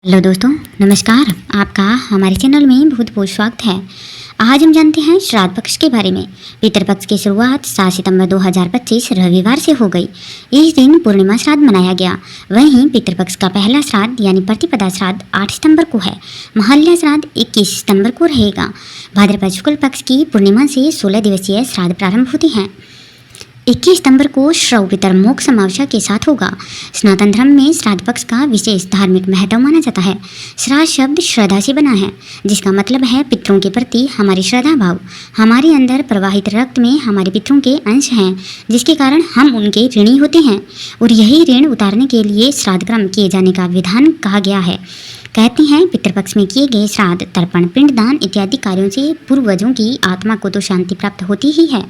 Hello दोस्तों, नमस्कार। आपका हमारे चैनल में बहुत बहुत स्वागत है। आज हम जानते हैं श्राद्ध पक्ष के बारे में। पितृपक्ष की शुरुआत 7 सितंबर 2025 रविवार से हो गई। इस दिन पूर्णिमा श्राद्ध मनाया गया। वहीं पितृपक्ष का पहला श्राद्ध यानी प्रतिपदा श्राद्ध 8 सितंबर को है। महालया श्राद्ध 21 सितंबर को रहेगा। भाद्रपद शुक्ल पक्ष की पूर्णिमा से 16 दिवसीय श्राद्ध प्रारंभ होते हैं। 21 सितंबर को श्रव पितर मोक्ष अमावस्या के साथ होगा। सनातन धर्म में श्राद्ध पक्ष का विशेष धार्मिक महत्व माना जाता है। श्राद्ध शब्द श्रद्धा से बना है, जिसका मतलब है पितरों के प्रति हमारी श्रद्धा भाव। हमारे अंदर प्रवाहित रक्त में हमारे पितरों के अंश हैं, जिसके कारण हम उनके ऋणी होते हैं और यही ऋण उतारने के लिए श्राद्ध कर्म किए जाने का विधान कहा गया है। कहते हैं पितृपक्ष में किए गए श्राद्ध, तर्पण, पिंडदान इत्यादि कार्यों से पूर्वजों की आत्मा को तो शांति प्राप्त होती ही है,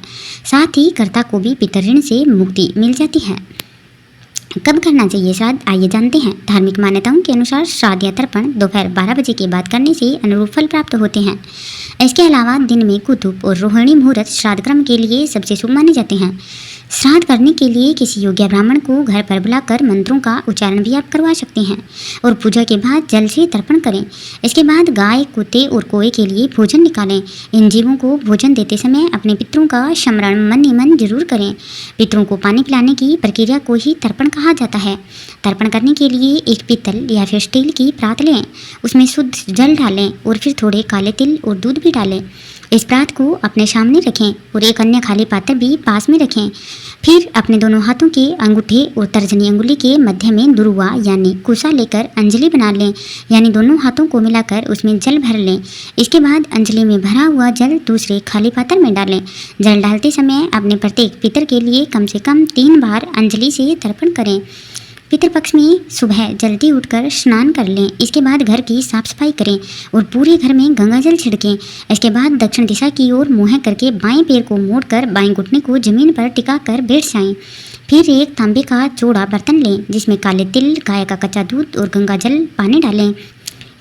साथ ही कर्ता को भी पितृ ऋण से मुक्ति मिल जाती है। कब करना चाहिए श्राद्ध, आइए जानते हैं। धार्मिक मान्यताओं के अनुसार श्राद्ध या तर्पण दोपहर 12 बजे के बाद करने से अनुरूप फल प्राप्त होते हैं। इसके अलावा दिन में कुतुब और रोहिणी मुहूर्त श्राद्ध कर्म के लिए सबसे शुभ माने जाते हैं। श्राद्ध करने के लिए किसी योग्य ब्राह्मण को घर पर बुलाकर मंत्रों का उच्चारण भी आप करवा सकते हैं और पूजा के बाद जल से तर्पण करें। इसके बाद गाय, कुत्ते और कौए के लिए भोजन निकालें। इन जीवों को भोजन देते समय अपने पितरों का स्मरण मन ही मन जरूर करें। पितरों को पानी पिलाने की प्रक्रिया को ही तर्पण कहा जाता है। तर्पण करने के लिए एक पीतल या फिर स्टील की प्रात लें, उसमें शुद्ध जल डालें और फिर थोड़े काले तिल और दूध भी डालें। इस प्रात को अपने सामने रखें और एक अन्य खाली पात्र भी पास में रखें। फिर अपने दोनों हाथों के अंगूठे और तर्जनी अंगुली के मध्य में दुर्वा यानी कुसा लेकर अंजलि बना लें, यानी दोनों हाथों को मिलाकर उसमें जल भर लें। इसके बाद अंजलि में भरा हुआ जल दूसरे खाली पात्र में डालें। जल डालते समय अपने प्रत्येक पितर के लिए कम से कम 3 बार अंजलि से तर्पण करें। पितृपक्ष में सुबह जल्दी उठकर स्नान कर लें। इसके बाद घर की साफ सफाई करें और पूरे घर में गंगा जल छिड़कें। इसके बाद दक्षिण दिशा की ओर मुँह करके बाएं पैर को मोड़कर बाएं घुटने को जमीन पर टिकाकर बैठ जाएं। फिर एक तांबे का चौड़ा बर्तन लें, जिसमें काले तिल, गाय का कच्चा दूध और गंगा जल पानी डालें।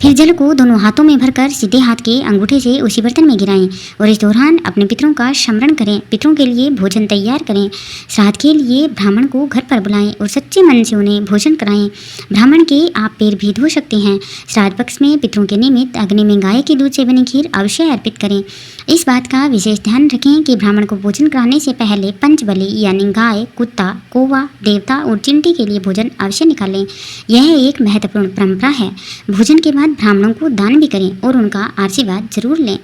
फिर जल को दोनों हाथों में भरकर सीधे हाथ के अंगूठे से उसी बर्तन में गिराएं और इस दौरान अपने पितरों का स्मरण करें। पितरों के लिए भोजन तैयार करें। श्राद्ध के लिए ब्राह्मण को घर पर बुलाएं और सच्चे मन से उन्हें भोजन कराएं। ब्राह्मण के आप पैर भी धो सकते हैं। श्राद्ध पक्ष में पितरों के निमित्त अग्नि में गाय के दूध से बनी खीर अवश्य अर्पित करें। इस बात का विशेष ध्यान रखें कि ब्राह्मण को भोजन कराने से पहले पंचबली यानी गाय, कुत्ता, कौवा, देवता और चिंटी के लिए भोजन अवश्य निकालें। यह एक महत्वपूर्ण परंपरा है। भोजन के बाद ब्राह्मणों को दान भी करें और उनका आशीर्वाद जरूर लें।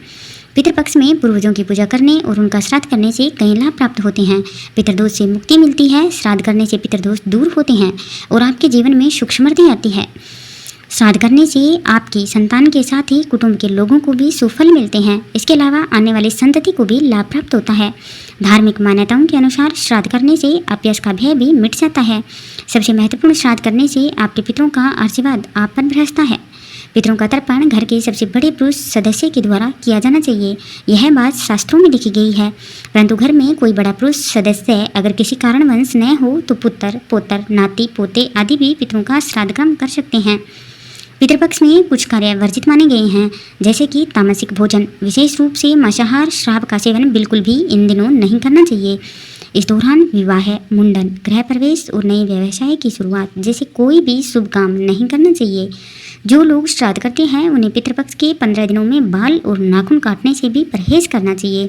पितृपक्ष में पूर्वजों की पूजा करने और उनका श्राद्ध करने से कई लाभ प्राप्त होते हैं। पितृदोष से मुक्ति मिलती है। श्राद्ध करने से पितृदोष दूर होते हैं और आपके जीवन में सुख समृद्धि आती है। श्राद्ध करने से आपकी संतान के साथ ही कुटुंब के लोगों को भी सुफल मिलते हैं। इसके अलावा आने वाली संतति को भी लाभ प्राप्त होता है। धार्मिक मान्यताओं के अनुसार श्राद्ध करने से अपयश का भय भी मिट जाता है। सबसे महत्वपूर्ण, श्राद्ध करने से आपके पितरों का आशीर्वाद आप पर बरसता है। पितरों का तर्पण घर के सबसे बड़े पुरुष सदस्य के द्वारा किया जाना चाहिए। यह बात शास्त्रों में लिखी गई है। परंतु घर में कोई बड़ा पुरुष सदस्य अगर किसी कारणवश न हो तो पुत्र, पौत्र, नाती, पोते आदि भी पितरों का श्राद्ध कर्म कर सकते हैं। पितृपक्ष में कुछ कार्य वर्जित माने गए हैं, जैसे कि तामसिक भोजन, विशेष रूप से मांसाहार, शराब का सेवन बिल्कुल भी इन दिनों नहीं करना चाहिए। इस दौरान विवाह, मुंडन, गृह प्रवेश और नए व्यवसाय की शुरुआत जैसे कोई भी शुभ काम नहीं करना चाहिए। जो लोग श्राद्ध करते हैं उन्हें पितृपक्ष के 15 दिनों में बाल और नाखून काटने से भी परहेज करना चाहिए।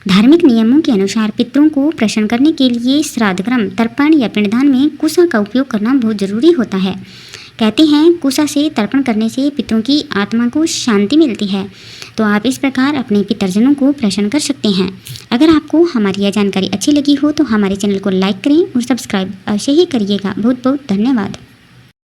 धार्मिक नियमों के अनुसार पितरों को प्रसन्न करने के लिए श्राद्ध कर्म, तर्पण या पिंडदान में कुसा का उपयोग करना बहुत जरूरी होता है। कहते हैं कुसा से तर्पण करने से पितरों की आत्मा को शांति मिलती है। तो आप इस प्रकार अपने पितरजनों को प्रसन्न कर सकते हैं। अगर आपको हमारी यह जानकारी अच्छी लगी हो तो हमारे चैनल को लाइक करें और सब्सक्राइब अवश्य ही करिएगा। बहुत बहुत धन्यवाद।